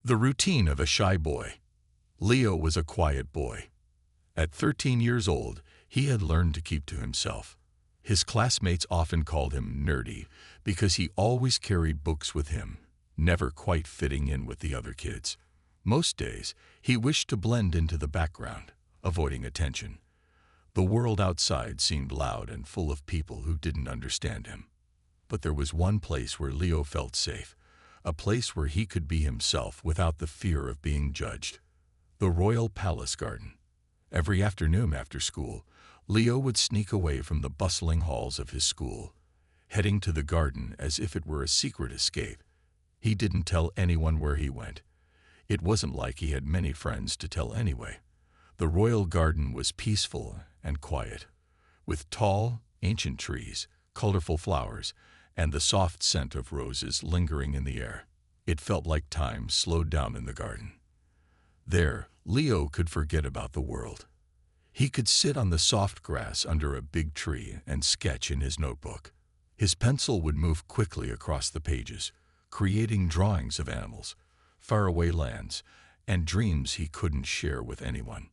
The routine of a shy boy. Leo was a quiet boy. At 13 years old, he had learned to keep to himself. His classmates often called him nerdy because he always carried books with him, never quite fitting in with the other kids. Most days, he wished to blend into the background, avoiding attention. The world outside seemed loud and full of people who didn't understand him. But there was one place where Leo felt safe, a place where he could be himself without the fear of being judged. The Royal Palace Garden. Every afternoon after school, Leo would sneak away from the bustling halls of his school, heading to the garden as if it were a secret escape. He didn't tell anyone where he went. It wasn't like he had many friends to tell anyway. The royal garden was peaceful and quiet, with tall, ancient trees, colorful flowers, and the soft scent of roses lingering in the air. It felt like time slowed down in the garden. There, Leo could forget about the world. He could sit on the soft grass under a big tree and sketch in his notebook. His pencil would move quickly across the pages, creating drawings of animals, faraway lands, and dreams he couldn't share with anyone.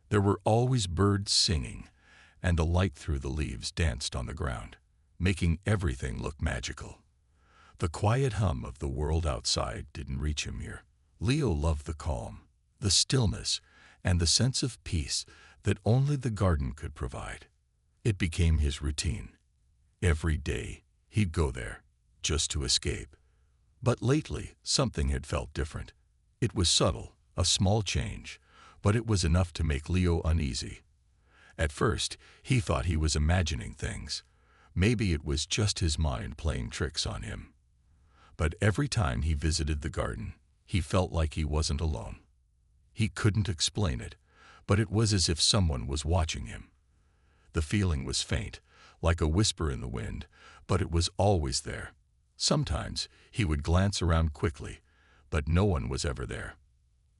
There were always birds singing, and the light through the leaves danced on the ground, making everything look magical. The quiet hum of the world outside didn't reach him here. Leo loved the calm, the stillness, and the sense of peace that only the garden could provide. It became his routine. Every day, he'd go there, just to escape. But lately, something had felt different. It was subtle, a small change, but it was enough to make Leo uneasy. At first, he thought he was imagining things. Maybe it was just his mind playing tricks on him. But every time he visited the garden, he felt like he wasn't alone. He couldn't explain it, but it was as if someone was watching him. The feeling was faint, like a whisper in the wind, but it was always there. Sometimes he would glance around quickly, but no one was ever there.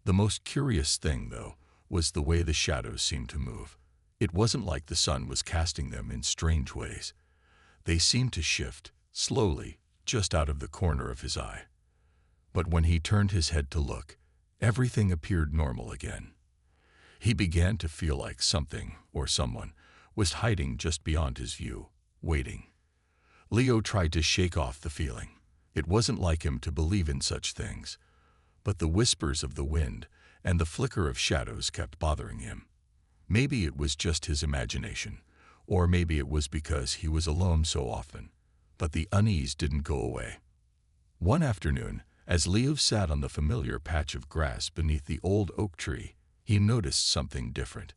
The most curious thing, though, was the way the shadows seemed to move. It wasn't like the sun was casting them in strange ways. They seemed to shift, slowly, just out of the corner of his eye. But when he turned his head to look, everything appeared normal again. He began to feel like something, or someone, was hiding just beyond his view, waiting. Leo tried to shake off the feeling. It wasn't like him to believe in such things. But the whispers of the wind and the flicker of shadows kept bothering him. Maybe it was just his imagination, or maybe it was because he was alone so often. But the unease didn't go away. One afternoon, as Leo sat on the familiar patch of grass beneath the old oak tree, he noticed something different.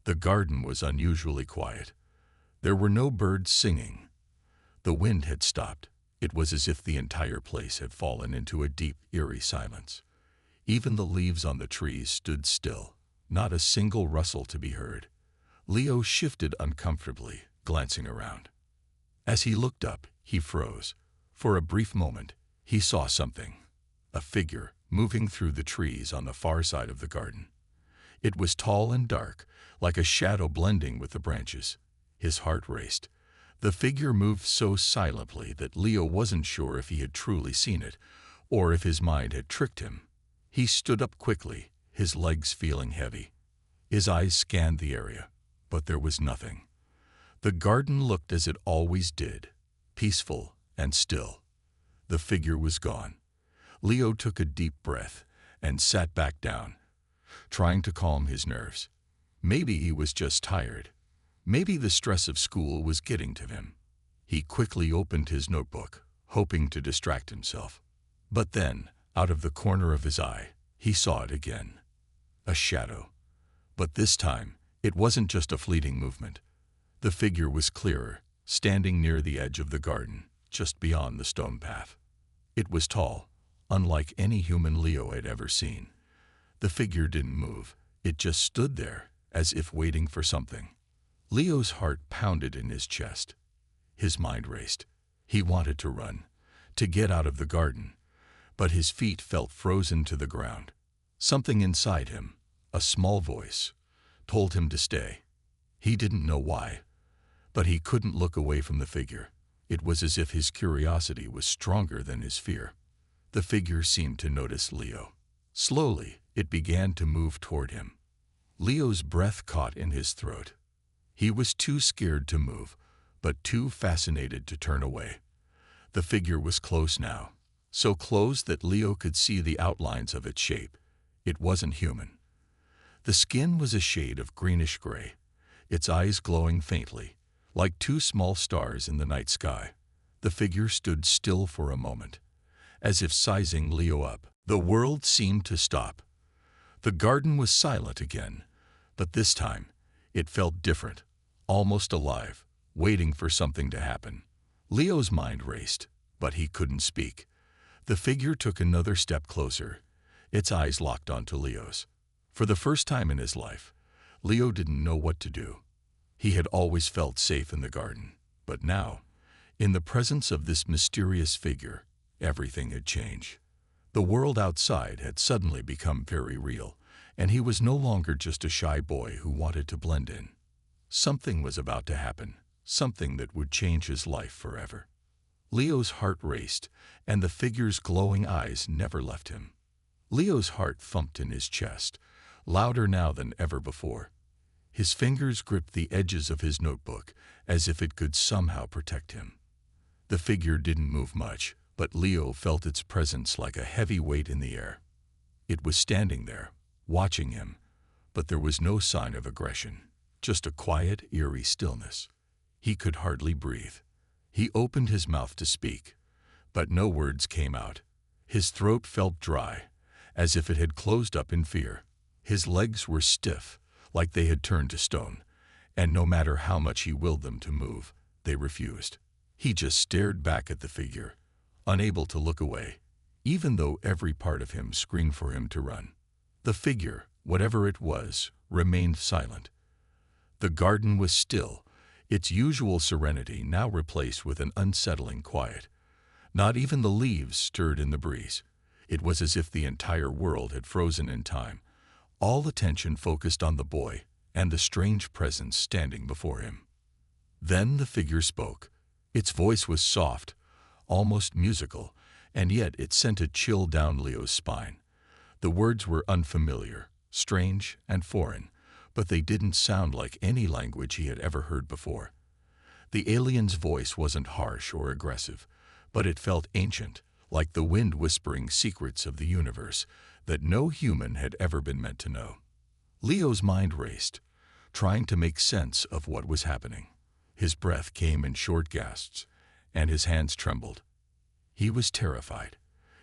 The garden was unusually quiet. There were no birds singing. The wind had stopped. It was as if the entire place had fallen into a deep, eerie silence. Even the leaves on the trees stood still, not a single rustle to be heard. Leo shifted uncomfortably, glancing around. As he looked up, he froze. For a brief moment, he saw something, a figure moving through the trees on the far side of the garden. It was tall and dark, like a shadow blending with the branches. His heart raced. The figure moved so silently that Leo wasn't sure if he had truly seen it, or if his mind had tricked him. He stood up quickly, his legs feeling heavy. His eyes scanned the area, but there was nothing. The garden looked as it always did, peaceful and still. The figure was gone. Leo took a deep breath and sat back down, trying to calm his nerves. Maybe he was just tired. Maybe the stress of school was getting to him. He quickly opened his notebook, hoping to distract himself. But then, out of the corner of his eye, he saw it again. A shadow. But this time, it wasn't just a fleeting movement. The figure was clearer, standing near the edge of the garden, just beyond the stone path. It was tall, unlike any human Leo had ever seen. The figure didn't move. It just stood there, as if waiting for something. Leo's heart pounded in his chest. His mind raced. He wanted to run, to get out of the garden, but his feet felt frozen to the ground. Something inside him, a small voice, told him to stay. He didn't know why, but he couldn't look away from the figure. It was as if his curiosity was stronger than his fear. The figure seemed to notice Leo. Slowly, it began to move toward him. Leo's breath caught in his throat. He was too scared to move, but too fascinated to turn away. The figure was close now, so close that Leo could see the outlines of its shape. It wasn't human. The skin was a shade of greenish-gray, its eyes glowing faintly, like two small stars in the night sky. The figure stood still for a moment, as if sizing Leo up. The world seemed to stop. The garden was silent again, but this time it felt different, almost alive, waiting for something to happen. Leo's mind raced, but he couldn't speak. The figure took another step closer, its eyes locked onto Leo's. For the first time in his life, Leo didn't know what to do. He had always felt safe in the garden, but now, in the presence of this mysterious figure, everything had changed. The world outside had suddenly become very real, and he was no longer just a shy boy who wanted to blend in. Something was about to happen, something that would change his life forever. Leo's heart raced, and the figure's glowing eyes never left him. Leo's heart thumped in his chest, louder now than ever before. His fingers gripped the edges of his notebook as if it could somehow protect him. The figure didn't move much, but Leo felt its presence like a heavy weight in the air. It was standing there, watching him, but there was no sign of aggression, just a quiet, eerie stillness. He could hardly breathe. He opened his mouth to speak, but no words came out. His throat felt dry, as if it had closed up in fear. His legs were stiff, like they had turned to stone, and no matter how much he willed them to move, they refused. He just stared back at the figure, unable to look away, even though every part of him screamed for him to run. The figure, whatever it was, remained silent. The garden was still, its usual serenity now replaced with an unsettling quiet. Not even the leaves stirred in the breeze. It was as if the entire world had frozen in time. All attention focused on the boy and the strange presence standing before him. Then the figure spoke. Its voice was soft, almost musical, and yet it sent a chill down Leo's spine. The words were unfamiliar, strange, and foreign, but they didn't sound like any language he had ever heard before. The alien's voice wasn't harsh or aggressive, but it felt ancient, like the wind whispering secrets of the universe that no human had ever been meant to know. Leo's mind raced, trying to make sense of what was happening. His breath came in short gasps, and his hands trembled. He was terrified,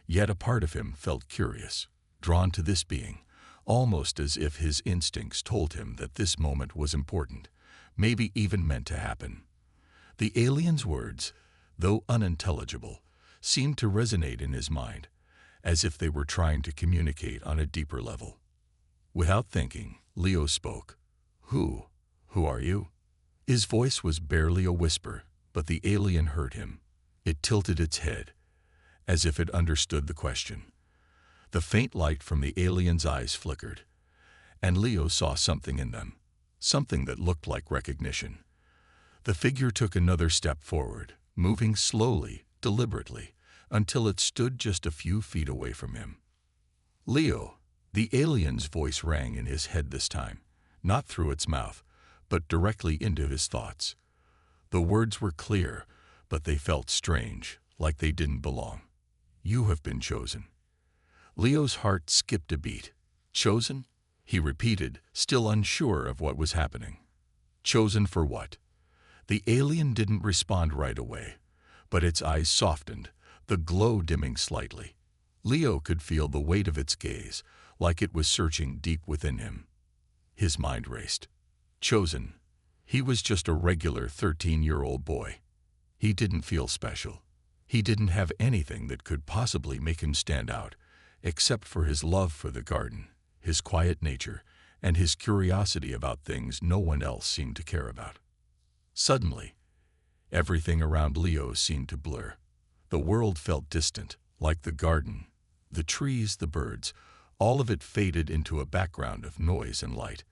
yet a part of him felt curious, drawn to this being, almost as if his instincts told him that this moment was important, maybe even meant to happen. The alien's words, though unintelligible, seemed to resonate in his mind, as if they were trying to communicate on a deeper level. Without thinking, Leo spoke. Who are you?" His voice was barely a whisper, but the alien heard him. It tilted its head, as if it understood the question. The faint light from the alien's eyes flickered, and Leo saw something in them, something that looked like recognition. The figure took another step forward, moving slowly, deliberately, until it stood just a few feet away from him. "Leo," the alien's voice rang in his head this time, not through its mouth, but directly into his thoughts. The words were clear, but they felt strange, like they didn't belong. "You have been chosen." Leo's heart skipped a beat. "Chosen?" he repeated, still unsure of what was happening. "Chosen for what?" The alien didn't respond right away, but its eyes softened, the glow dimming slightly. Leo could feel the weight of its gaze, like it was searching deep within him. His mind raced. Chosen. He was just a regular 13-year-old boy. He didn't feel special. He didn't have anything that could possibly make him stand out, except for his love for the garden, his quiet nature, and his curiosity about things no one else seemed to care about. Suddenly, everything around Leo seemed to blur. The world felt distant, like the garden, the trees, the birds, all of it faded into a background of noise and light.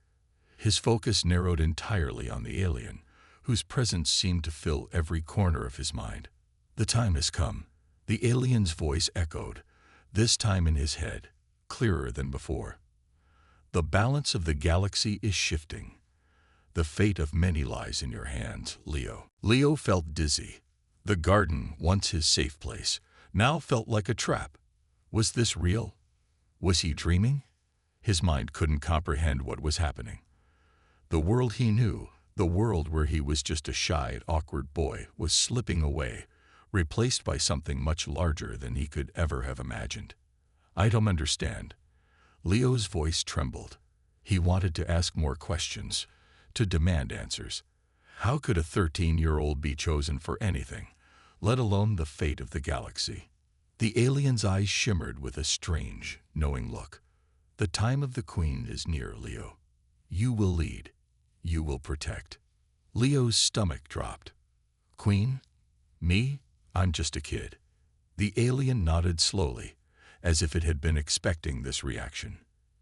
His focus narrowed entirely on the alien, whose presence seemed to fill every corner of his mind. "The time has come," the alien's voice echoed, this time in his head, clearer than before. The balance of the galaxy is shifting. The fate of many lies in your hands, Leo. Leo felt dizzy. The garden, once his safe place, now felt like a trap. Was this real? Was he dreaming? His mind couldn't comprehend what was happening. The world he knew, the world where he was just a shy, awkward boy, was slipping away, replaced by something much larger than he could ever have imagined. I don't understand. Leo's voice trembled. He wanted to ask more questions, to demand answers. How could a 13-year-old be chosen for anything, let alone the fate of the galaxy? The alien's eyes shimmered with a strange, knowing look. The time of the Queen is near, Leo. You will lead. You will protect. Leo's stomach dropped. Queen? Me? I'm just a kid. The alien nodded slowly, as if it had been expecting this reaction.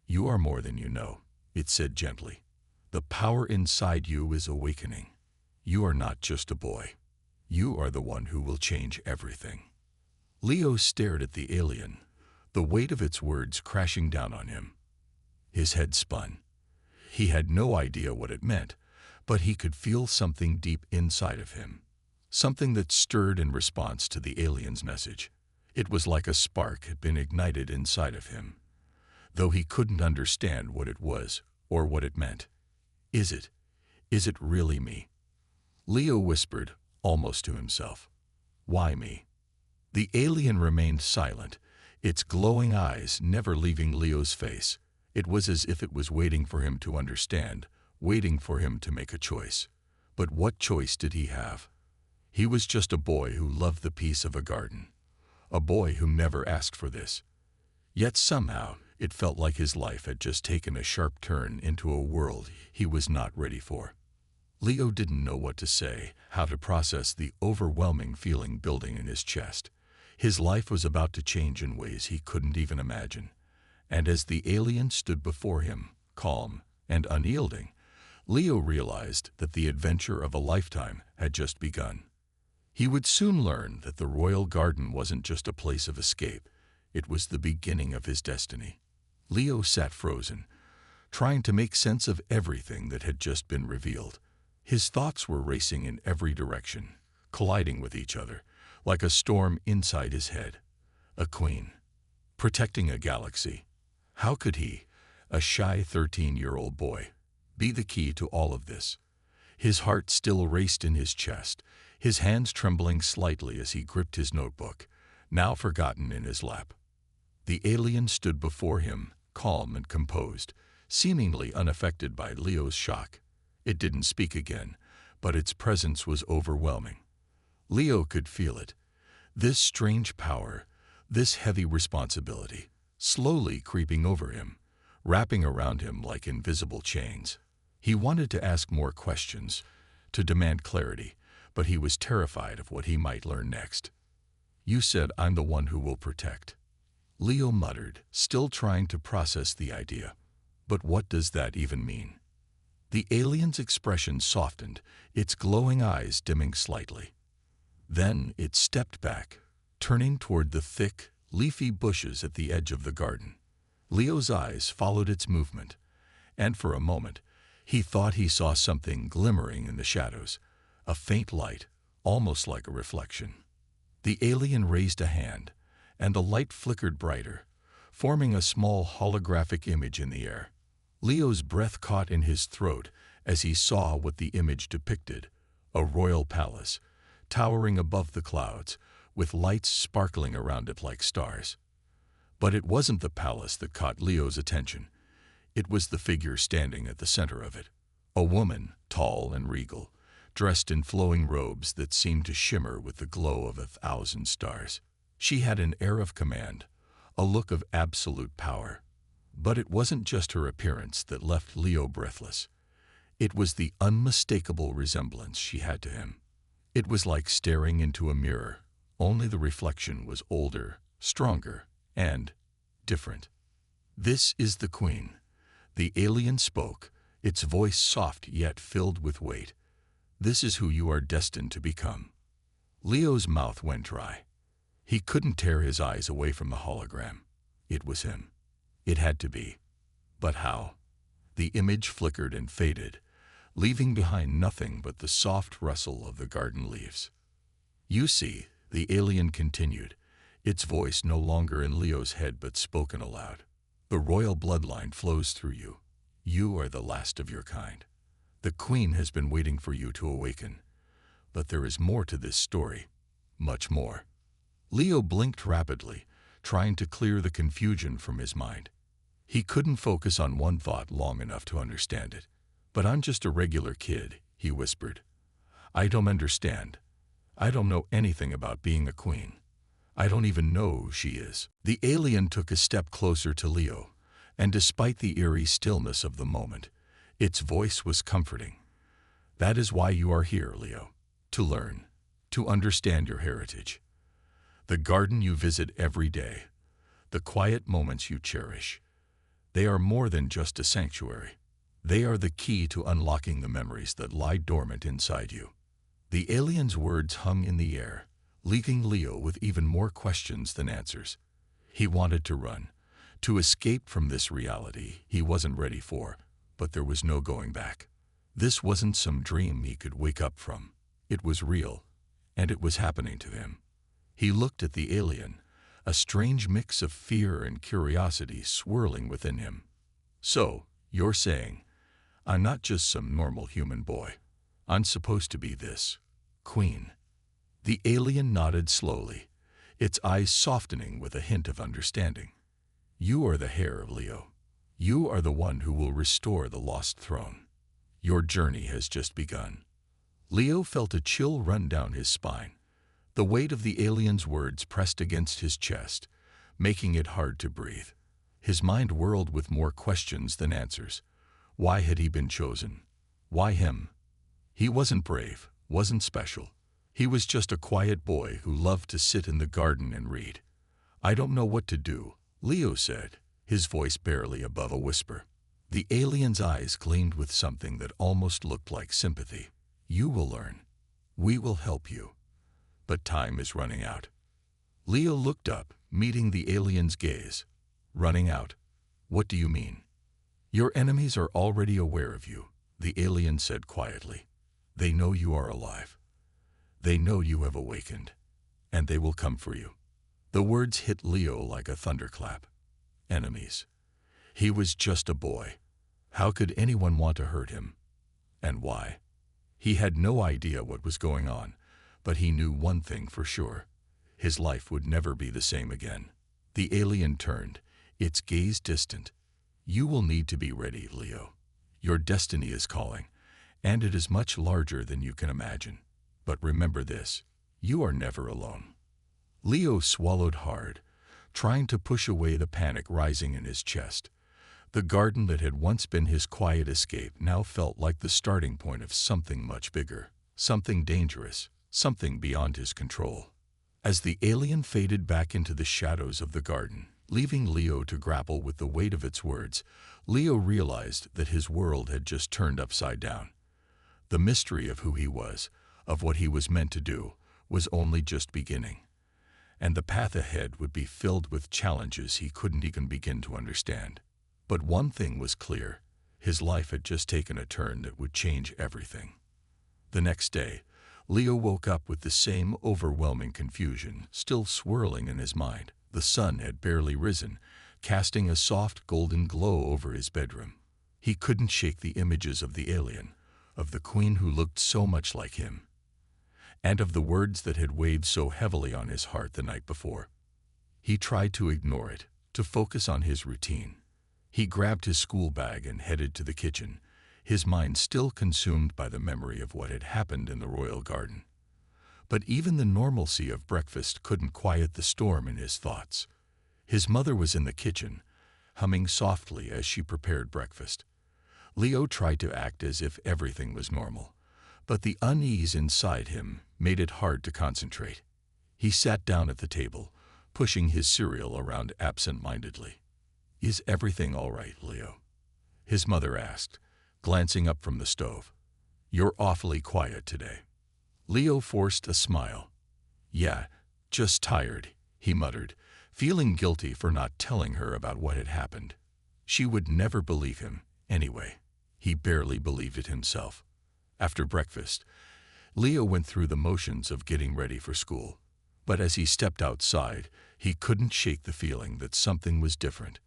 You are more than you know, it said gently. The power inside you is awakening. You are not just a boy. You are the one who will change everything. Leo stared at the alien, the weight of its words crashing down on him. His head spun. He had no idea what it meant, but he could feel something deep inside of him, something that stirred in response to the alien's message. It was like a spark had been ignited inside of him, though he couldn't understand what it was or what it meant. Is it really me? Leo whispered, almost to himself. Why me? The alien remained silent, its glowing eyes never leaving Leo's face. It was as if it was waiting for him to understand, waiting for him to make a choice. But what choice did he have? He was just a boy who loved the peace of a garden, a boy who never asked for this. Yet somehow, it felt like his life had just taken a sharp turn into a world he was not ready for. Leo didn't know what to say, how to process the overwhelming feeling building in his chest. His life was about to change in ways he couldn't even imagine. And as the alien stood before him, calm and unyielding, Leo realized that the adventure of a lifetime had just begun. He would soon learn that the royal garden wasn't just a place of escape. It was the beginning of his destiny. Leo sat frozen, trying to make sense of everything that had just been revealed. His thoughts were racing in every direction, colliding with each other, like a storm inside his head. A queen, protecting a galaxy. How could he, a shy 13-year-old boy, be the key to all of this? His heart still raced in his chest, his hands trembling slightly as he gripped his notebook, now forgotten, in his lap. The alien stood before him, calm and composed, seemingly unaffected by Leo's shock. It didn't speak again, but its presence was overwhelming. Leo could feel it. This strange power, this heavy responsibility, slowly creeping over him, wrapping around him like invisible chains. He wanted to ask more questions, to demand clarity, but he was terrified of what he might learn next. You said I'm the one who will protect. Leo muttered, still trying to process the idea. But what does that even mean? The alien's expression softened, its glowing eyes dimming slightly. Then it stepped back, turning toward the thick, leafy bushes at the edge of the garden. Leo's eyes followed its movement, and for a moment, he thought he saw something glimmering in the shadows, a faint light, almost like a reflection. The alien raised a hand, and the light flickered brighter, forming a small holographic image in the air. Leo's breath caught in his throat as he saw what the image depicted, a royal palace, towering above the clouds, with lights sparkling around it like stars. But it wasn't the palace that caught Leo's attention. It was the figure standing at the center of it, a woman, tall and regal, dressed in flowing robes that seemed to shimmer with the glow of 1,000 stars. She had an air of command, a look of absolute power. But it wasn't just her appearance that left Leo breathless. It was the unmistakable resemblance she had to him. It was like staring into a mirror, only the reflection was older, stronger, and different. This is the Queen. The alien spoke, its voice soft yet filled with weight. This is who you are destined to become. Leo's mouth went dry. He couldn't tear his eyes away from the hologram. It was him. It had to be. But how? The image flickered and faded, leaving behind nothing but the soft rustle of the garden leaves. You see, the alien continued, its voice no longer in Leo's head but spoken aloud. The royal bloodline flows through you. You are the last of your kind. The queen has been waiting for you to awaken. But there is more to this story. Much more. Leo blinked rapidly, trying to clear the confusion from his mind. He couldn't focus on one thought long enough to understand it. But I'm just a regular kid, he whispered. I don't understand. I don't know anything about being a queen. I don't even know who she is. The alien took a step closer to Leo, and despite the eerie stillness of the moment, its voice was comforting. That is why you are here, Leo. To learn, to understand your heritage. The garden you visit every day, the quiet moments you cherish, they are more than just a sanctuary. They are the key to unlocking the memories that lie dormant inside you. The alien's words hung in the air, leaving Leo with even more questions than answers. He wanted to run, to escape from this reality he wasn't ready for, but there was no going back. This wasn't some dream he could wake up from. It was real, and it was happening to him. He looked at the alien, a strange mix of fear and curiosity swirling within him. So, you're saying, I'm not just some normal human boy. I'm supposed to be this queen. The alien nodded slowly, its eyes softening with a hint of understanding. You are the heir of Leo. You are the one who will restore the lost throne. Your journey has just begun. Leo felt a chill run down his spine. The weight of the alien's words pressed against his chest, making it hard to breathe. His mind whirled with more questions than answers. Why had he been chosen? Why him? He wasn't brave, wasn't special. He was just a quiet boy who loved to sit in the garden and read. I don't know what to do, Leo said, his voice barely above a whisper. The alien's eyes gleamed with something that almost looked like sympathy. You will learn. We will help you. But time is running out. Leo looked up, meeting the alien's gaze. Running out? What do you mean? Your enemies are already aware of you, the alien said quietly. They know you are alive. They know you have awakened, and they will come for you. The words hit Leo like a thunderclap. Enemies. He was just a boy. How could anyone want to hurt him? And why? He had no idea what was going on, but he knew one thing for sure. His life would never be the same again. The alien turned, its gaze distant. You will need to be ready, Leo. Your destiny is calling, and it is much larger than you can imagine. But remember this, you are never alone. Leo swallowed hard, trying to push away the panic rising in his chest. The garden that had once been his quiet escape now felt like the starting point of something much bigger, something dangerous, something beyond his control. As the alien faded back into the shadows of the garden, leaving Leo to grapple with the weight of its words, Leo realized that his world had just turned upside down. The mystery of who he was, of what he was meant to do, was only just beginning. And the path ahead would be filled with challenges he couldn't even begin to understand. But one thing was clear, his life had just taken a turn that would change everything. The next day, Leo woke up with the same overwhelming confusion still swirling in his mind. The sun had barely risen, casting a soft golden glow over his bedroom. He couldn't shake the images of the alien, of the queen who looked so much like him, and of the words that had weighed so heavily on his heart the night before. He tried to ignore it, to focus on his routine. He grabbed his school bag and headed to the kitchen, his mind still consumed by the memory of what had happened in the royal garden. But even the normalcy of breakfast couldn't quiet the storm in his thoughts. His mother was in the kitchen, humming softly as she prepared breakfast. Leo tried to act as if everything was normal, but the unease inside him made it hard to concentrate. He sat down at the table, pushing his cereal around absent-mindedly. Is everything all right, Leo? His mother asked, glancing up from the stove. You're awfully quiet today. Leo forced a smile. Yeah, just tired, he muttered, feeling guilty for not telling her about what had happened. She would never believe him, anyway. He barely believed it himself. After breakfast, Leo went through the motions of getting ready for school. But as he stepped outside, he couldn't shake the feeling that something was different.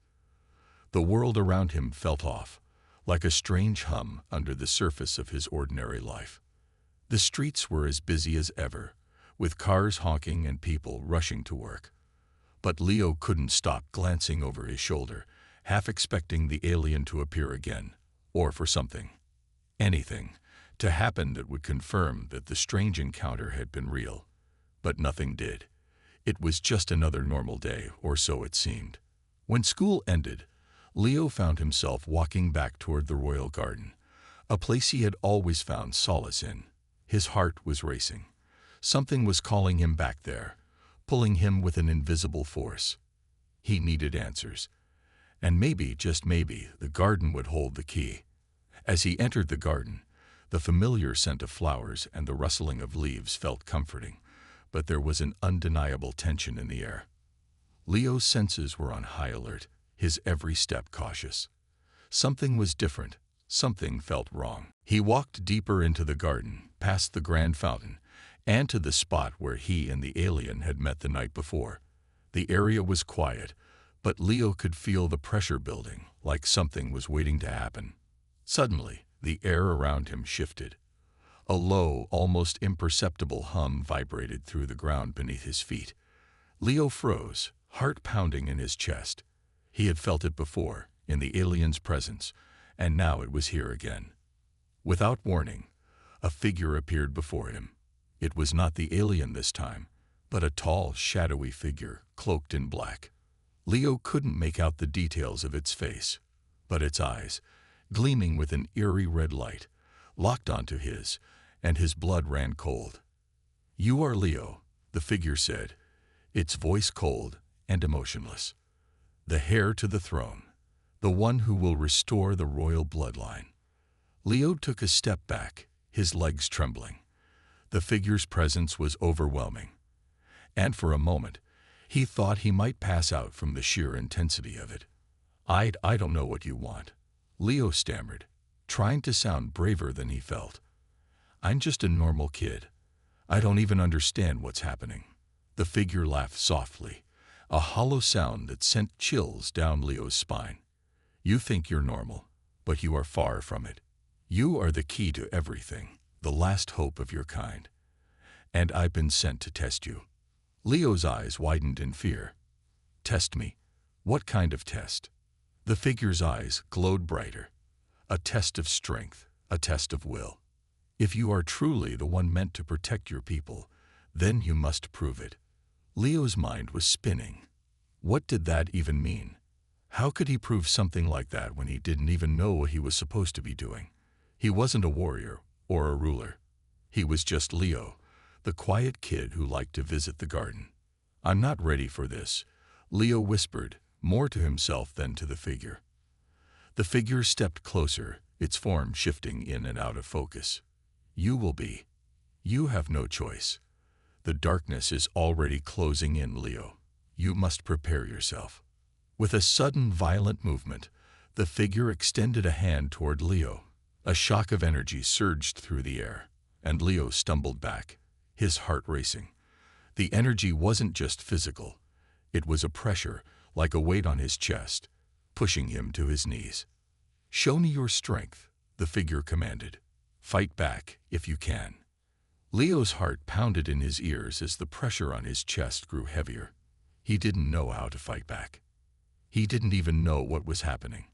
The world around him felt off, like a strange hum under the surface of his ordinary life. The streets were as busy as ever, with cars honking and people rushing to work. But Leo couldn't stop glancing over his shoulder, half expecting the alien to appear again, or for something, anything, to happen that would confirm that the strange encounter had been real. But nothing did. It was just another normal day, or so it seemed. When school ended, Leo found himself walking back toward the royal garden, a place he had always found solace in. His heart was racing. Something was calling him back there, pulling him with an invisible force. He needed answers. And maybe, just maybe, the garden would hold the key. As he entered the garden, the familiar scent of flowers and the rustling of leaves felt comforting, but there was an undeniable tension in the air. Leo's senses were on high alert, his every step cautious. Something was different. Something felt wrong. He walked deeper into the garden, past the grand fountain, and to the spot where he and the alien had met the night before. The area was quiet, but Leo could feel the pressure building, like something was waiting to happen. Suddenly, the air around him shifted. A low, almost imperceptible hum vibrated through the ground beneath his feet. Leo froze, heart pounding in his chest. He had felt it before, in the alien's presence, and now it was here again. Without warning, a figure appeared before him. It was not the alien this time, but a tall, shadowy figure, cloaked in black. Leo couldn't make out the details of its face, but its eyes, gleaming with an eerie red light, locked onto his, and his blood ran cold. "You are Leo," the figure said, its voice cold and emotionless. "The heir to the throne, the one who will restore the royal bloodline." Leo took a step back, his legs trembling. The figure's presence was overwhelming, and for a moment, he thought he might pass out from the sheer intensity of it. I don't know what you want," Leo stammered, trying to sound braver than he felt. "I'm just a normal kid. I don't even understand what's happening." The figure laughed softly, a hollow sound that sent chills down Leo's spine. "You think you're normal, but you are far from it. You are the key to everything, the last hope of your kind. And I've been sent to test you." Leo's eyes widened in fear. "Test me? What kind of test?" The figure's eyes glowed brighter. "A test of strength, a test of will. If you are truly the one meant to protect your people, then you must prove it." Leo's mind was spinning. What did that even mean? How could he prove something like that when he didn't even know what he was supposed to be doing? He wasn't a warrior or a ruler. He was just Leo, the quiet kid who liked to visit the garden. "I'm not ready for this," Leo whispered, more to himself than to the figure. The figure stepped closer, its form shifting in and out of focus. "You will be. You have no choice. The darkness is already closing in, Leo. You must prepare yourself." With a sudden, violent movement, the figure extended a hand toward Leo. A shock of energy surged through the air, and Leo stumbled back, his heart racing. The energy wasn't just physical. It was a pressure, like a weight on his chest, pushing him to his knees. "Show me your strength," the figure commanded. "Fight back, if you can." Leo's heart pounded in his ears as the pressure on his chest grew heavier. He didn't know how to fight back. He didn't even know what was happening.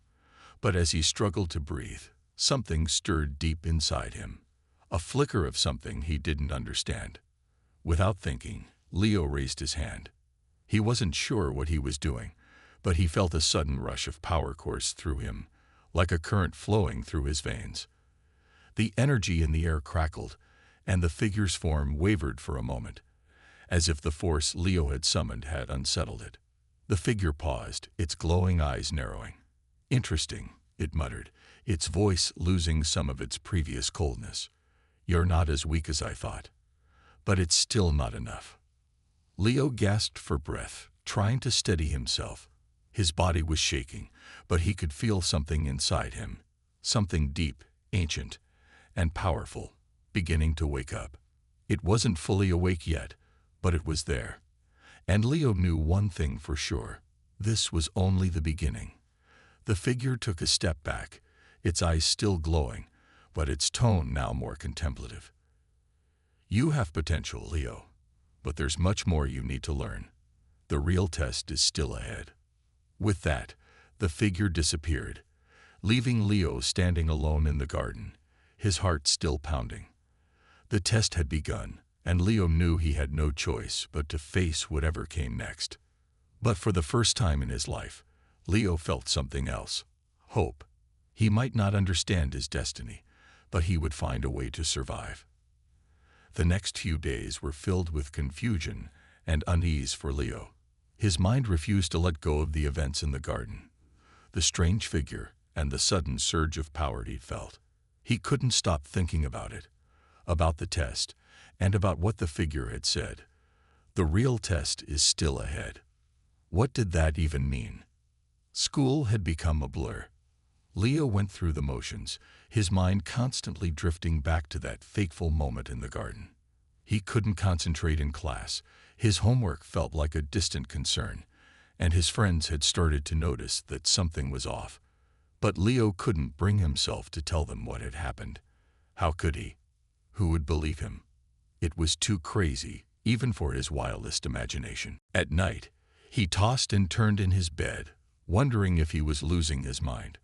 But as he struggled to breathe, something stirred deep inside him. A flicker of something he didn't understand. Without thinking, Leo raised his hand. He wasn't sure what he was doing, but he felt a sudden rush of power course through him, like a current flowing through his veins. The energy in the air crackled, and the figure's form wavered for a moment, as if the force Leo had summoned had unsettled it. The figure paused, its glowing eyes narrowing. "Interesting," it muttered, its voice losing some of its previous coldness. "You're not as weak as I thought. But it's still not enough." Leo gasped for breath, trying to steady himself. His body was shaking, but he could feel something inside him, something deep, ancient, and powerful, beginning to wake up. It wasn't fully awake yet, but it was there. And Leo knew one thing for sure. This was only the beginning. The figure took a step back, its eyes still glowing, but its tone now more contemplative. "You have potential, Leo, but there's much more you need to learn. The real test is still ahead." With that, the figure disappeared, leaving Leo standing alone in the garden, his heart still pounding. The test had begun, and Leo knew he had no choice but to face whatever came next. But for the first time in his life, Leo felt something else: hope. He might not understand his destiny, but he would find a way to survive. The next few days were filled with confusion and unease for Leo. His mind refused to let go of the events in the garden, the strange figure, and the sudden surge of power he felt. He couldn't stop thinking about it, about the test, and about what the figure had said. The real test is still ahead. What did that even mean? School had become a blur. Leo went through the motions, his mind constantly drifting back to that fateful moment in the garden. He couldn't concentrate in class, his homework felt like a distant concern, and his friends had started to notice that something was off. But Leo couldn't bring himself to tell them what had happened. How could he? Who would believe him? It was too crazy, even for his wildest imagination. At night, he tossed and turned in his bed, wondering if he was losing his mind.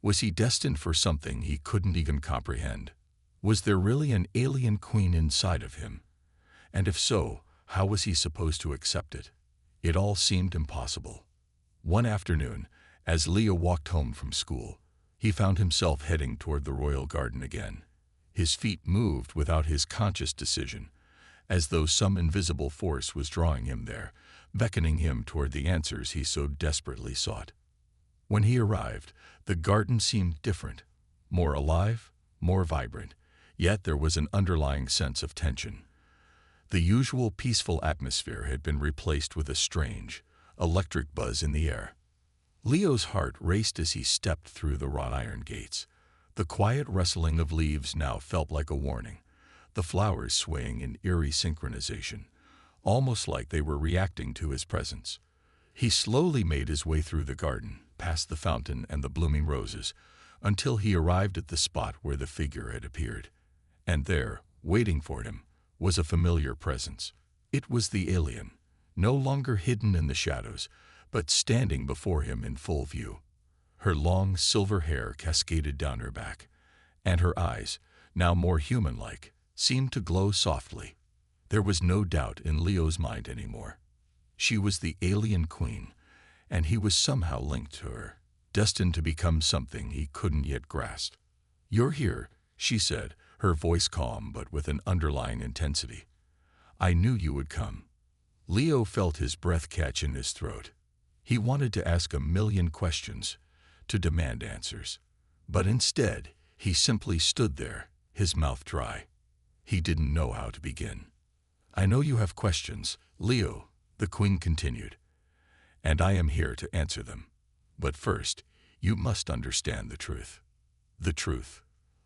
Was he destined for something he couldn't even comprehend? Was there really an alien queen inside of him? And if so, how was he supposed to accept it? It all seemed impossible. One afternoon, as Leo walked home from school, he found himself heading toward the royal garden again. His feet moved without his conscious decision, as though some invisible force was drawing him there, beckoning him toward the answers he so desperately sought. When he arrived, the garden seemed different, more alive, more vibrant, yet there was an underlying sense of tension. The usual peaceful atmosphere had been replaced with a strange, electric buzz in the air. Leo's heart raced as he stepped through the wrought iron gates. The quiet rustling of leaves now felt like a warning, the flowers swaying in eerie synchronization, almost like they were reacting to his presence. He slowly made his way through the garden, past the fountain and the blooming roses, until he arrived at the spot where the figure had appeared. And there, waiting for him, was a familiar presence. It was the alien, no longer hidden in the shadows, but standing before him in full view. Her long silver hair cascaded down her back, and her eyes, now more human-like, seemed to glow softly. There was no doubt in Leo's mind anymore. She was the alien queen, and he was somehow linked to her, destined to become something he couldn't yet grasp. "You're here," she said, her voice calm but with an underlying intensity. "I knew you would come." Leo felt his breath catch in his throat. He wanted to ask a million questions, to demand answers. But instead, he simply stood there, his mouth dry. He didn't know how to begin. "I know you have questions, Leo," the queen continued, "and I am here to answer them. But first, you must understand the truth." "The truth?"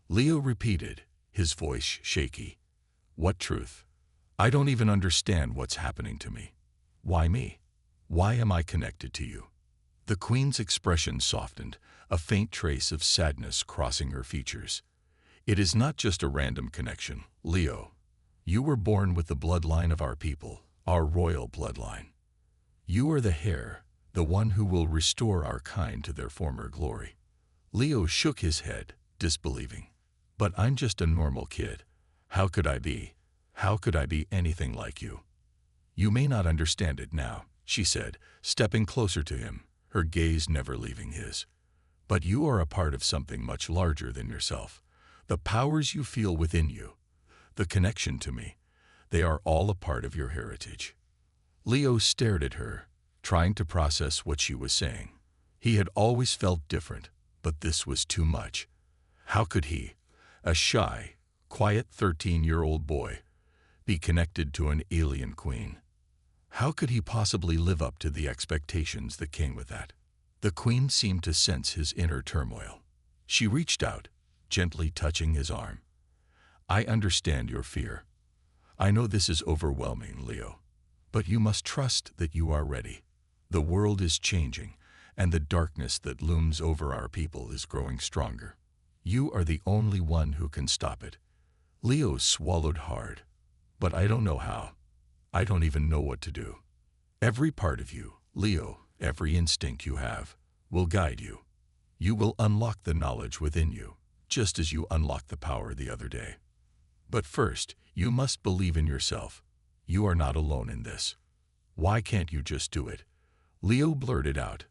Leo repeated, his voice shaky. "What truth? I don't even understand what's happening to me. Why me? Why am I connected to you?" The queen's expression softened, a faint trace of sadness crossing her features. "It is not just a random connection, Leo. You were born with the bloodline of our people, our royal bloodline. You are the heir, the one who will restore our kind to their former glory." Leo shook his head, disbelieving. "But I'm just a normal kid. How could I be? How could I be anything like you?" "You may not understand it now," she said, stepping closer to him, her gaze never leaving his. "But you are a part of something much larger than yourself. The powers you feel within you, the connection to me, they are all a part of your heritage." Leo stared at her, trying to process what she was saying. He had always felt different, but this was too much. How could he, a shy, quiet 13-year-old boy, be connected to an alien queen? How could he possibly live up to the expectations that came with that? The queen seemed to sense his inner turmoil. She reached out, gently touching his arm. I understand your fear. I know this is overwhelming, Leo. But you must trust that you are ready. The world is changing, and the darkness that looms over our people is growing stronger. You are the only one who can stop it. Leo swallowed hard. But I don't know how. I don't even know what to do. Every part of you, Leo, every instinct you have, will guide you. You will unlock the knowledge within you, just as you unlocked the power the other day. But first, you must believe in yourself. You are not alone in this. Why can't you just do it? Leo blurted out.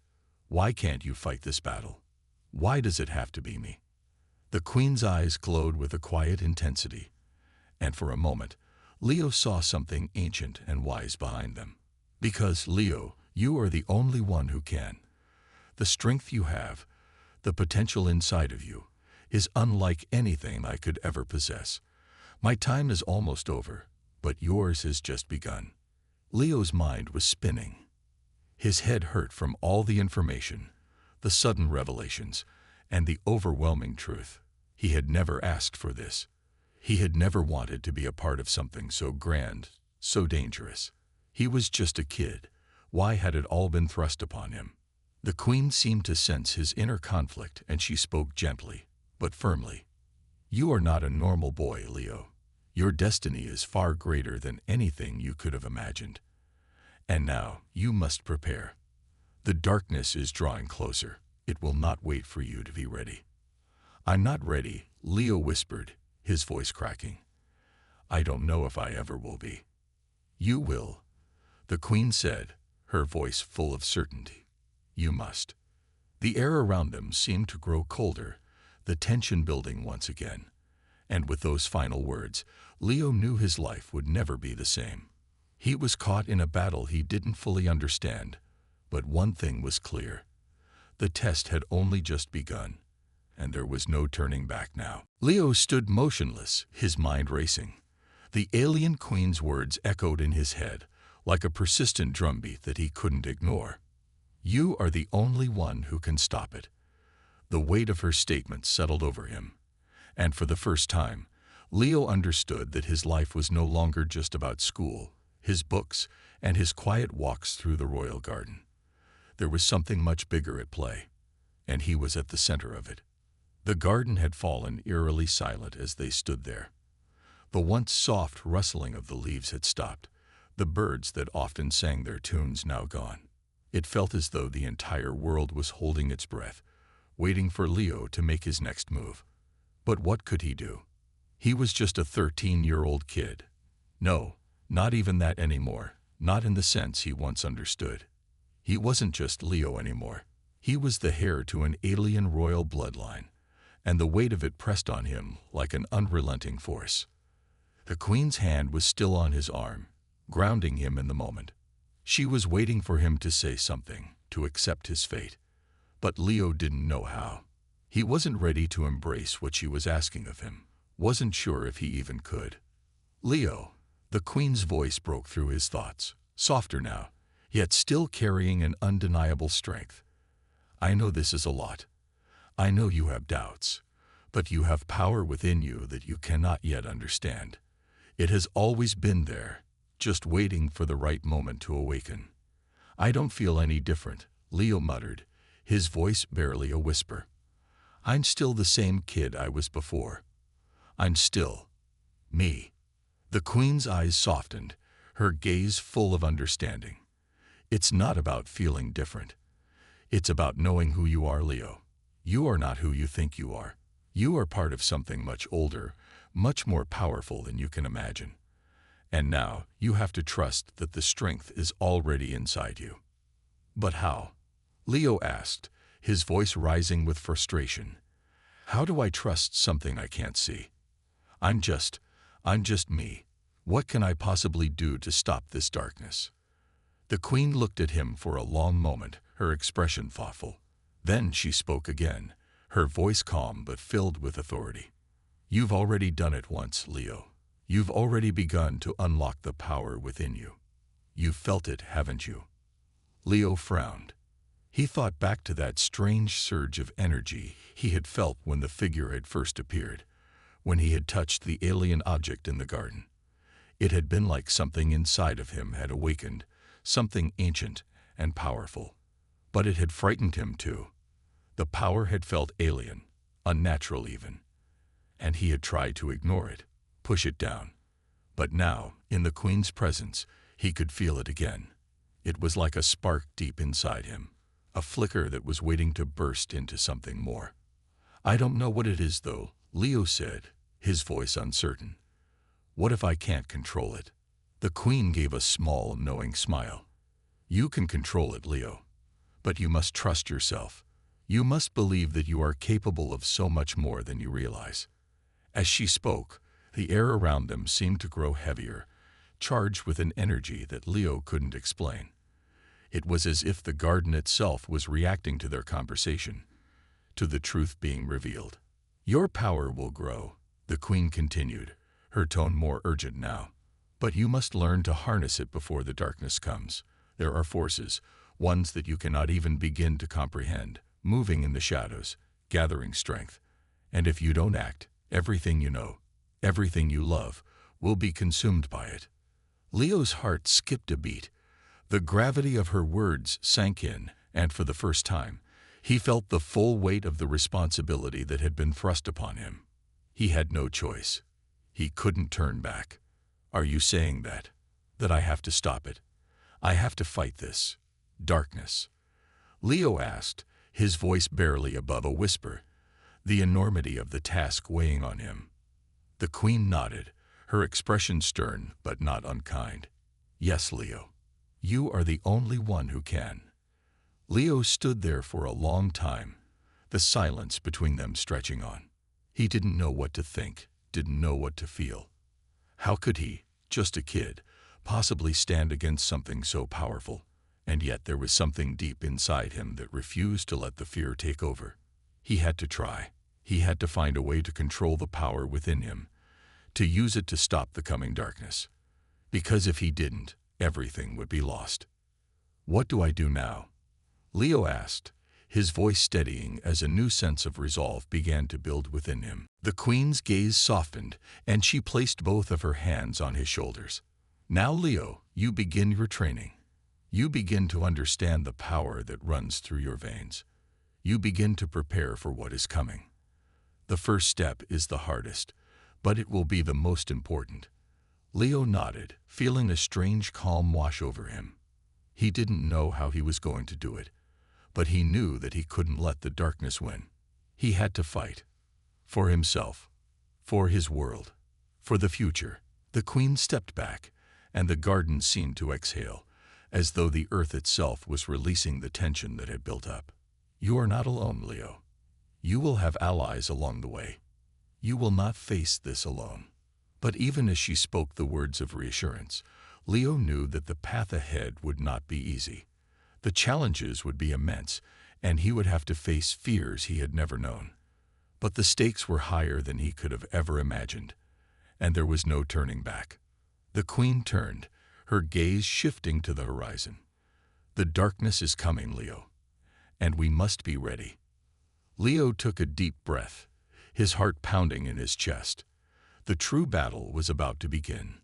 Why can't you fight this battle? Why does it have to be me? The queen's eyes glowed with a quiet intensity, and for a moment, Leo saw something ancient and wise behind them. Because, Leo, you are the only one who can. The strength you have, the potential inside of you, is unlike anything I could ever possess. My time is almost over, but yours has just begun. Leo's mind was spinning. His head hurt from all the information, the sudden revelations, and the overwhelming truth. He had never asked for this. He had never wanted to be a part of something so grand, so dangerous. He was just a kid. Why had it all been thrust upon him? The queen seemed to sense his inner conflict, and she spoke gently, but firmly. You are not a normal boy, Leo. Your destiny is far greater than anything you could have imagined. And now you must prepare. The darkness is drawing closer. It will not wait for you to be ready. I'm not ready, Leo whispered, his voice cracking. I don't know if I ever will be. You will, the queen said, her voice full of certainty. You must. The air around them seemed to grow colder, the tension building once again. And with those final words, Leo knew his life would never be the same. He was caught in a battle he didn't fully understand, but one thing was clear. The test had only just begun, and there was no turning back now. Leo stood motionless, his mind racing. The alien queen's words echoed in his head, like a persistent drumbeat that he couldn't ignore. You are the only one who can stop it. The weight of her statement settled over him, and for the first time, Leo understood that his life was no longer just about school, his books, and his quiet walks through the royal garden. There was something much bigger at play, and he was at the center of it. The garden had fallen eerily silent as they stood there. The once soft rustling of the leaves had stopped, the birds that often sang their tunes now gone. It felt as though the entire world was holding its breath, waiting for Leo to make his next move. But what could he do? He was just a 13-year-old kid. No, not even that anymore, not in the sense he once understood. He wasn't just Leo anymore. He was the heir to an alien royal bloodline, and the weight of it pressed on him like an unrelenting force. The queen's hand was still on his arm, grounding him in the moment. She was waiting for him to say something, to accept his fate. But Leo didn't know how. He wasn't ready to embrace what she was asking of him, wasn't sure if he even could. Leo, the queen's voice broke through his thoughts, softer now, yet still carrying an undeniable strength. I know this is a lot. I know you have doubts, but you have power within you that you cannot yet understand. It has always been there, just waiting for the right moment to awaken. I don't feel any different, Leo muttered, his voice barely a whisper. I'm still the same kid I was before. I'm still me. The queen's eyes softened, her gaze full of understanding. It's not about feeling different. It's about knowing who you are, Leo. You are not who you think you are. You are part of something much older, much more powerful than you can imagine. And now you have to trust that the strength is already inside you. But how? Leo asked, his voice rising with frustration. How do I trust something I can't see? I'm just me. What can I possibly do to stop this darkness? The queen looked at him for a long moment, her expression thoughtful. Then she spoke again, her voice calm but filled with authority. You've already done it once, Leo. You've already begun to unlock the power within you. You've felt it, haven't you? Leo frowned. He thought back to that strange surge of energy he had felt when the figure had first appeared, when he had touched the alien object in the garden. It had been like something inside of him had awakened, something ancient and powerful. But it had frightened him too. The power had felt alien, unnatural even, and he had tried to ignore it, push it down. But now, in the Queen's presence, he could feel it again. It was like a spark deep inside him, a flicker that was waiting to burst into something more. I don't know what it is, though, Leo said, his voice uncertain. What if I can't control it? The Queen gave a small, knowing smile. You can control it, Leo. But you must trust yourself. You must believe that you are capable of so much more than you realize. As she spoke, the air around them seemed to grow heavier, charged with an energy that Leo couldn't explain. It was as if the garden itself was reacting to their conversation, to the truth being revealed. Your power will grow, the Queen continued, her tone more urgent now. But you must learn to harness it before the darkness comes. There are forces, ones that you cannot even begin to comprehend, moving in the shadows, gathering strength. And if you don't act, everything you know, everything you love, will be consumed by it. Leo's heart skipped a beat. The gravity of her words sank in, and for the first time, he felt the full weight of the responsibility that had been thrust upon him. He had no choice. He couldn't turn back. Are you saying that I have to stop it? I have to fight this darkness? Leo asked, his voice barely above a whisper, the enormity of the task weighing on him. The Queen nodded, her expression stern but not unkind. Yes, Leo. You are the only one who can. Leo stood there for a long time, the silence between them stretching on. He didn't know what to think, didn't know what to feel. How could he, just a kid, possibly stand against something so powerful? And yet there was something deep inside him that refused to let the fear take over. He had to try. He had to find a way to control the power within him, to use it to stop the coming darkness. Because if he didn't, everything would be lost. What do I do now? Leo asked, his voice steadying as a new sense of resolve began to build within him. The Queen's gaze softened, and she placed both of her hands on his shoulders. Now, Leo, you begin your training. You begin to understand the power that runs through your veins. You begin to prepare for what is coming. The first step is the hardest, but it will be the most important. Leo nodded, feeling a strange calm wash over him. He didn't know how he was going to do it, but he knew that he couldn't let the darkness win. He had to fight. For himself, for his world, for the future. The Queen stepped back, and the garden seemed to exhale, as though the earth itself was releasing the tension that had built up. You are not alone, Leo. You will have allies along the way. You will not face this alone. But even as she spoke the words of reassurance, Leo knew that the path ahead would not be easy. The challenges would be immense, and he would have to face fears he had never known. But the stakes were higher than he could have ever imagined, and there was no turning back. The Queen turned, her gaze shifting to the horizon. The darkness is coming, Leo, and we must be ready. Leo took a deep breath, his heart pounding in his chest. The true battle was about to begin.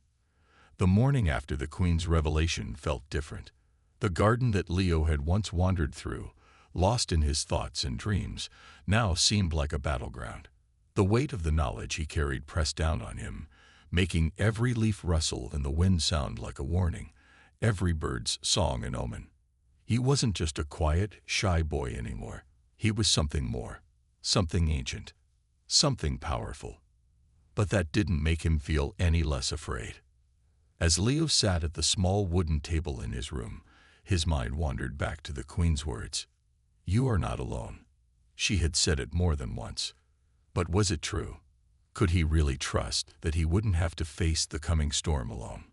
The morning after the Queen's revelation felt different. The garden that Leo had once wandered through, lost in his thoughts and dreams, now seemed like a battleground. The weight of the knowledge he carried pressed down on him, making every leaf rustle and the wind sound like a warning, every bird's song an omen. He wasn't just a quiet, shy boy anymore. He was something more, something ancient, something powerful. But that didn't make him feel any less afraid. As Leo sat at the small wooden table in his room, his mind wandered back to the Queen's words. You are not alone. She had said it more than once. But was it true? Could he really trust that he wouldn't have to face the coming storm alone?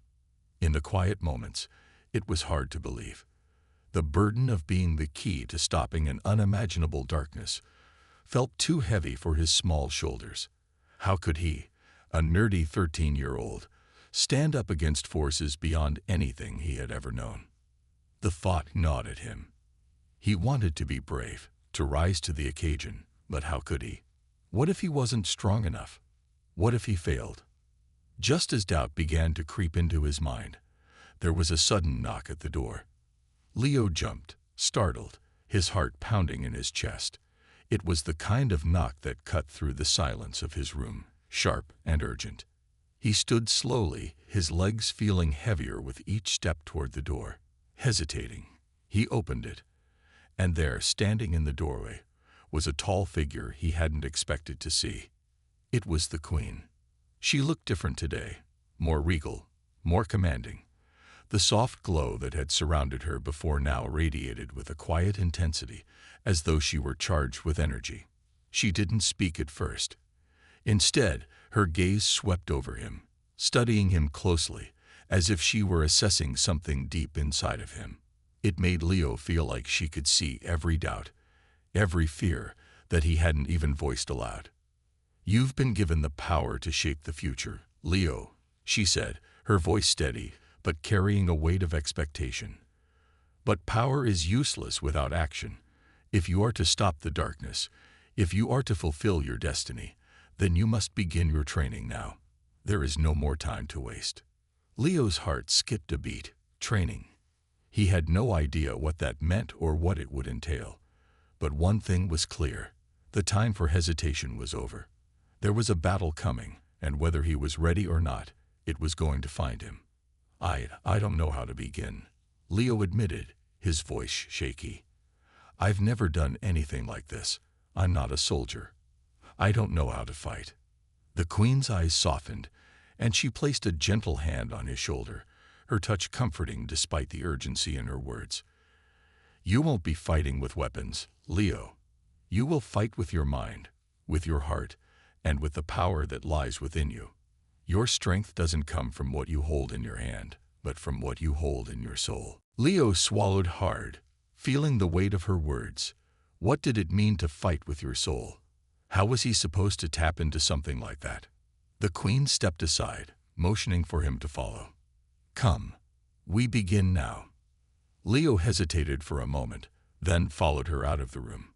In the quiet moments, it was hard to believe. The burden of being the key to stopping an unimaginable darkness felt too heavy for his small shoulders. How could he, a nerdy 13-year-old, stand up against forces beyond anything he had ever known. The thought gnawed at him. He wanted to be brave, to rise to the occasion, but how could he? What if he wasn't strong enough? What if he failed? Just as doubt began to creep into his mind, there was a sudden knock at the door. Leo jumped, startled, his heart pounding in his chest. It was the kind of knock that cut through the silence of his room, sharp and urgent. He stood slowly, his legs feeling heavier with each step toward the door. Hesitating, he opened it, and there, standing in the doorway, was a tall figure he hadn't expected to see. It was the Queen. She looked different today, more regal, more commanding. The soft glow that had surrounded her before now radiated with a quiet intensity, as though she were charged with energy. She didn't speak at first. Instead, her gaze swept over him, studying him closely, as if she were assessing something deep inside of him. It made Leo feel like she could see every doubt, every fear that he hadn't even voiced aloud. "You've been given the power to shape the future, Leo," she said, her voice steady, but carrying a weight of expectation. "But power is useless without action. If you are to stop the darkness, if you are to fulfill your destiny, then you must begin your training now. There is no more time to waste." Leo's heart skipped a beat. Training. He had no idea what that meant or what it would entail. But one thing was clear. The time for hesitation was over. There was a battle coming, and whether he was ready or not, it was going to find him. I don't know how to begin," Leo admitted, his voice shaky. "I've never done anything like this. I'm not a soldier. I don't know how to fight." The Queen's eyes softened, and she placed a gentle hand on his shoulder, her touch comforting despite the urgency in her words. "You won't be fighting with weapons, Leo. You will fight with your mind, with your heart, and with the power that lies within you. Your strength doesn't come from what you hold in your hand, but from what you hold in your soul." Leo swallowed hard, feeling the weight of her words. What did it mean to fight with your soul? How was he supposed to tap into something like that? The Queen stepped aside, motioning for him to follow. "Come, we begin now." Leo hesitated for a moment, then followed her out of the room.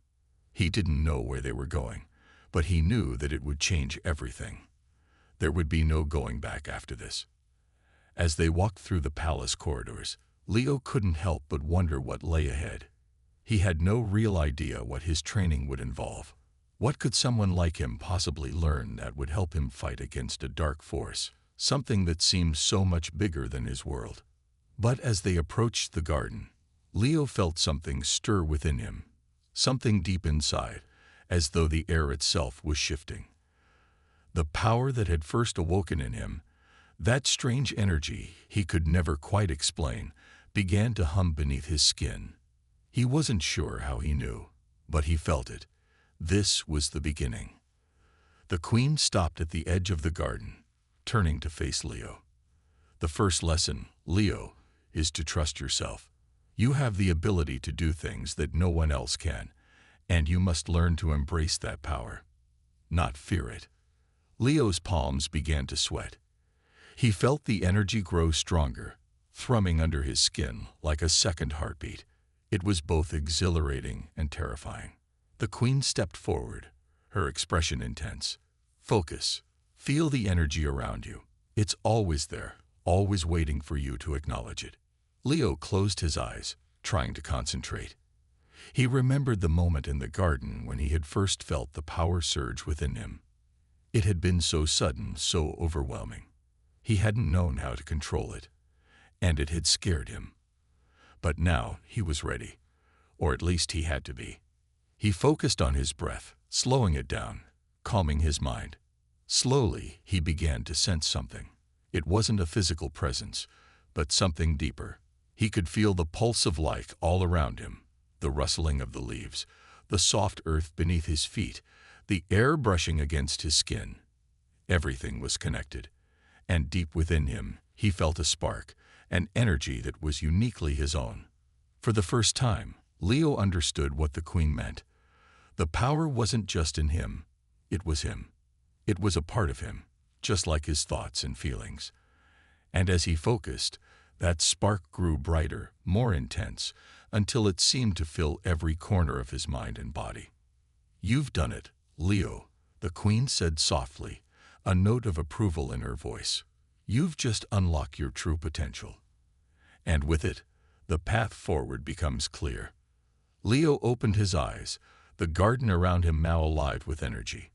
He didn't know where they were going, but he knew that it would change everything. There would be no going back after this. As they walked through the palace corridors, Leo couldn't help but wonder what lay ahead. He had no real idea what his training would involve. What could someone like him possibly learn that would help him fight against a dark force, something that seemed so much bigger than his world? But as they approached the garden, Leo felt something stir within him, something deep inside, as though the air itself was shifting. The power that had first awoken in him, that strange energy he could never quite explain, began to hum beneath his skin. He wasn't sure how he knew, but he felt it. This was the beginning. The Queen stopped at the edge of the garden, turning to face Leo. "The first lesson, Leo, is to trust yourself. You have the ability to do things that no one else can, and you must learn to embrace that power, not fear it." Leo's palms began to sweat. He felt the energy grow stronger, thrumming under his skin like a second heartbeat. It was both exhilarating and terrifying. The Queen stepped forward, her expression intense. "Focus. Feel the energy around you. It's always there, always waiting for you to acknowledge it." Leo closed his eyes, trying to concentrate. He remembered the moment in the garden when he had first felt the power surge within him. It had been so sudden, so overwhelming. He hadn't known how to control it, and it had scared him. But now he was ready, or at least he had to be. He focused on his breath, slowing it down, calming his mind. Slowly, he began to sense something. It wasn't a physical presence, but something deeper. He could feel the pulse of life all around him, the rustling of the leaves, the soft earth beneath his feet, the air brushing against his skin. Everything was connected, and deep within him, he felt a spark, an energy that was uniquely his own. For the first time, Leo understood what the Queen meant. The power wasn't just in him, it was him. It was a part of him, just like his thoughts and feelings. And as he focused, that spark grew brighter, more intense, until it seemed to fill every corner of his mind and body. "You've done it, Leo," the Queen said softly, a note of approval in her voice. "You've just unlocked your true potential." And with it, the path forward becomes clear. Leo opened his eyes, the garden around him now alive with energy.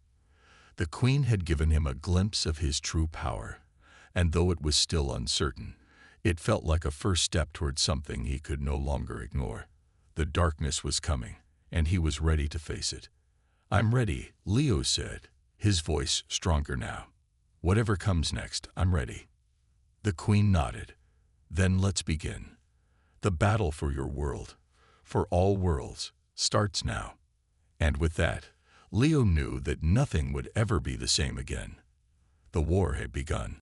The Queen had given him a glimpse of his true power, and though it was still uncertain, it felt like a first step toward something he could no longer ignore. The darkness was coming, and he was ready to face it. "I'm ready," Leo said, his voice stronger now. "Whatever comes next, I'm ready." The Queen nodded. "Then let's begin. The battle for your world, for all worlds, starts now." And with that, Leo knew that nothing would ever be the same again. The war had begun.